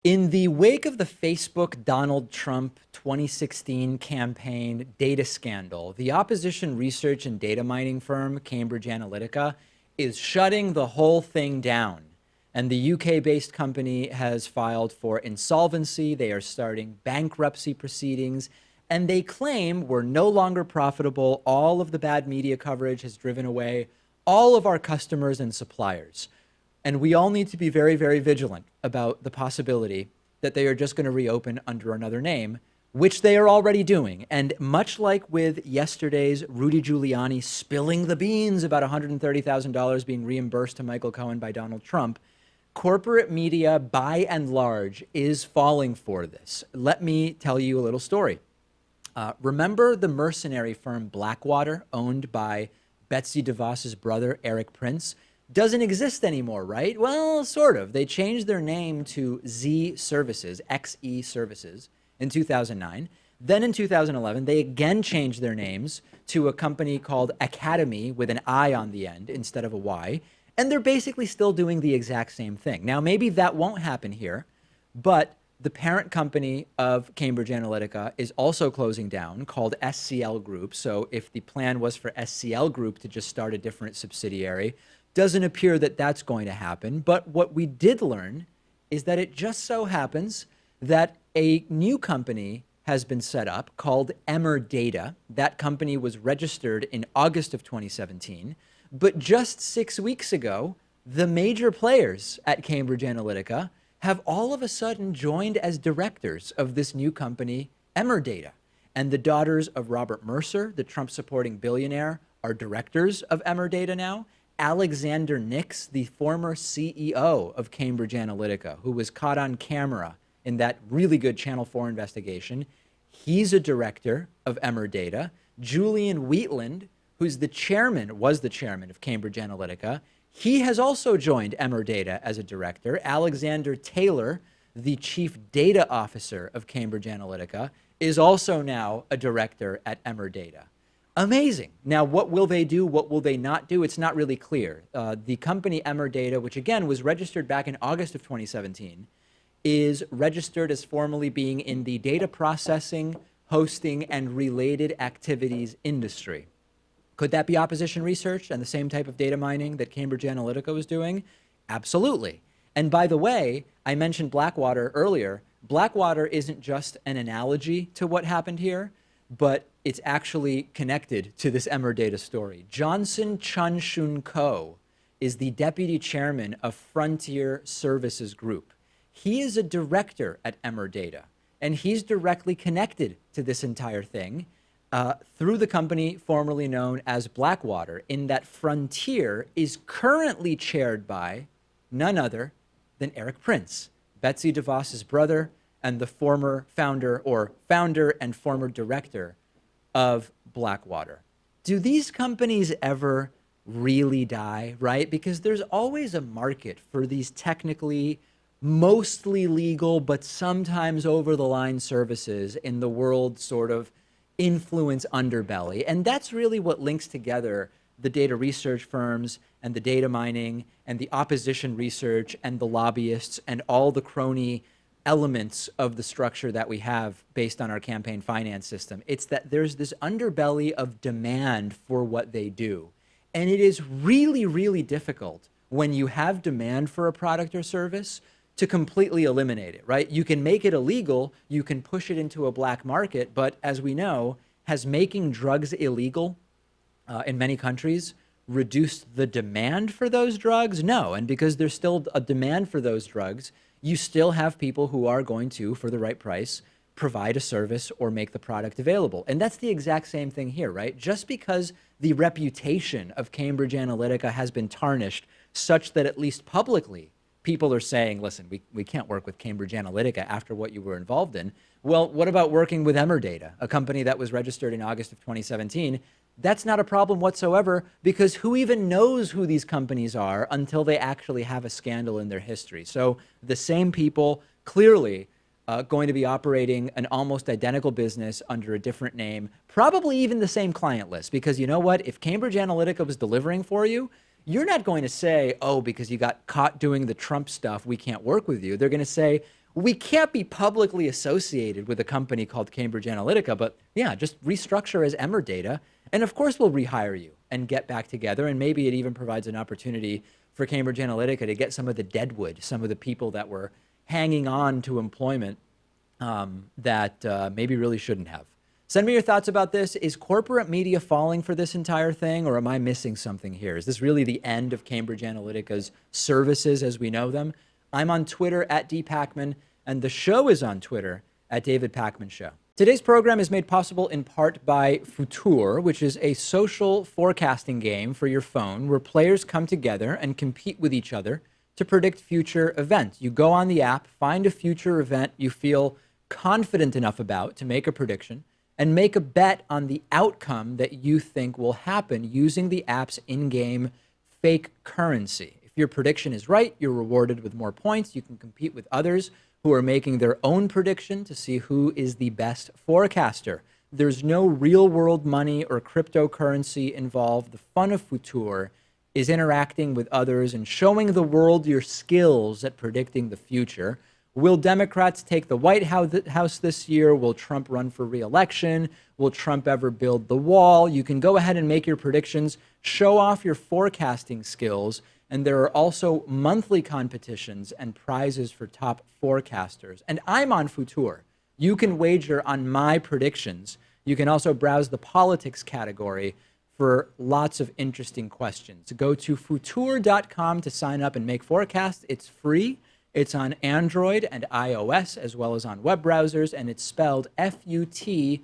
In the wake of the Facebook Donald Trump 2016 campaign data scandal, the opposition research and data mining firm Cambridge Analytica is shutting the whole thing down. And the UK-based company has filed for insolvency. They are starting bankruptcy proceedings, and they claim we're no longer profitable. All of the bad media coverage has driven away all of our customers and suppliers. And we all need to be very, very vigilant about the possibility that they are just going to reopen under another name, which they are already doing. And much like with yesterday's Rudy Giuliani spilling the beans about $130,000 being reimbursed to Michael Cohen by Donald Trump, corporate media, by and large, is falling for this. Let me tell you a little story. Remember the mercenary firm Blackwater, owned by Betsy DeVos's brother, Eric Prince? Doesn't exist anymore, right? Well, sort of. They changed their name to Z Services, XE Services, in 2009. Then in 2011, they again changed their names to a company called Academy with an I on the end instead of a Y. And they're basically still doing the exact same thing. Now, maybe that won't happen here, but the parent company of Cambridge Analytica is also closing down, called SCL Group. So if the plan was for SCL Group to just start a different subsidiary, doesn't appear that that's going to happen. But what we did learn is that it just so happens that a new company has been set up called Emerdata. That company was registered in August of 2017. But just 6 weeks ago, the major players at Cambridge Analytica have all of a sudden joined as directors of this new company, Emerdata. And the daughters of Robert Mercer, the Trump-supporting billionaire, are directors of Emerdata now. Alexander Nix, the former CEO of Cambridge Analytica, who was caught on camera in that really good Channel 4 investigation, he's a director of Emerdata. Julian Wheatland, who's the chairman, was the chairman of Cambridge Analytica, he has also joined Emerdata as a director. Alexander Taylor, the chief data officer of Cambridge Analytica, is also now a director at Emerdata. Amazing. Now, what will they do? What will they not do? It's not really clear. The company Emerdata, which again was registered back in August of 2017, is registered as formally being in the data processing, hosting, and related activities industry. Could that be opposition research and the same type of data mining that Cambridge Analytica was doing? Absolutely. And by the way, I mentioned Blackwater earlier. Blackwater isn't just an analogy to what happened here, but it's actually connected to this Emerdata story. Johnson Chun-Shun Ko is the deputy chairman of Frontier Services Group. He is a director at Emerdata, and he's directly connected to this entire thing through the company formerly known as Blackwater, in that Frontier is currently chaired by none other than Eric Prince, Betsy DeVos's brother, and the former founder and former director of Blackwater. Do these companies ever really die, right? Because there's always a market for these technically mostly legal, but sometimes over the line services in the world sort of influence underbelly. And that's really what links together the data research firms and the data mining and the opposition research and the lobbyists and all the crony elements of the structure that we have based on our campaign finance system. It's that there's this underbelly of demand for what they do. And it is really, really difficult when you have demand for a product or service to completely eliminate it, right? You can make it illegal, you can push it into a black market, but as we know, has making drugs illegal in many countries reduced the demand for those drugs? No, and because there's still a demand for those drugs, you still have people who are going to, for the right price, provide a service or make the product available. And that's the exact same thing here, right? Just because the reputation of Cambridge Analytica has been tarnished such that at least publicly, people are saying, listen, we can't work with Cambridge Analytica after what you were involved in. Well, what about working with Emerdata, a company that was registered in August of 2017? That's not a problem whatsoever, because who even knows who these companies are until they actually have a scandal in their history? So the same people clearly going to be operating an almost identical business under a different name, probably even the same client list, because you know what? If Cambridge Analytica was delivering for you, you're not going to say, oh, because you got caught doing the Trump stuff, we can't work with you. They're going to say, we can't be publicly associated with a company called Cambridge Analytica, but yeah, just restructure as Emerdata. And of course, we'll rehire you and get back together. And maybe it even provides an opportunity for Cambridge Analytica to get some of the deadwood, some of the people that were hanging on to employment that maybe really shouldn't have. Send me your thoughts about this. Is corporate media falling for this entire thing, or am I missing something here? Is this really the end of Cambridge Analytica's services as we know them? I'm on Twitter at @dpakman, and the show is on Twitter at David Pakman Show. Today's program is made possible in part by Futur, which is a social forecasting game for your phone where players come together and compete with each other to predict future events. You go on the app, find a future event you feel confident enough about to make a prediction, and make a bet on the outcome that you think will happen using the app's in-game fake currency. If your prediction is right, you're rewarded with more points. You can compete with others who are making their own prediction to see who is the best forecaster. There's no real-world money or cryptocurrency involved. The fun of Futur is interacting with others and showing the world your skills at predicting the future. Will Democrats take the White House this year? Will Trump run for re-election? Will Trump ever build the wall? You can go ahead and make your predictions, show off your forecasting skills, and there are also monthly competitions and prizes for top forecasters. And I'm on Futur. You can wager on my predictions. You can also browse the politics category for lots of interesting questions. Go to futur.com to sign up and make forecasts. It's free. It's on Android and iOS, as well as on web browsers, and it's spelled FUTUUR.com.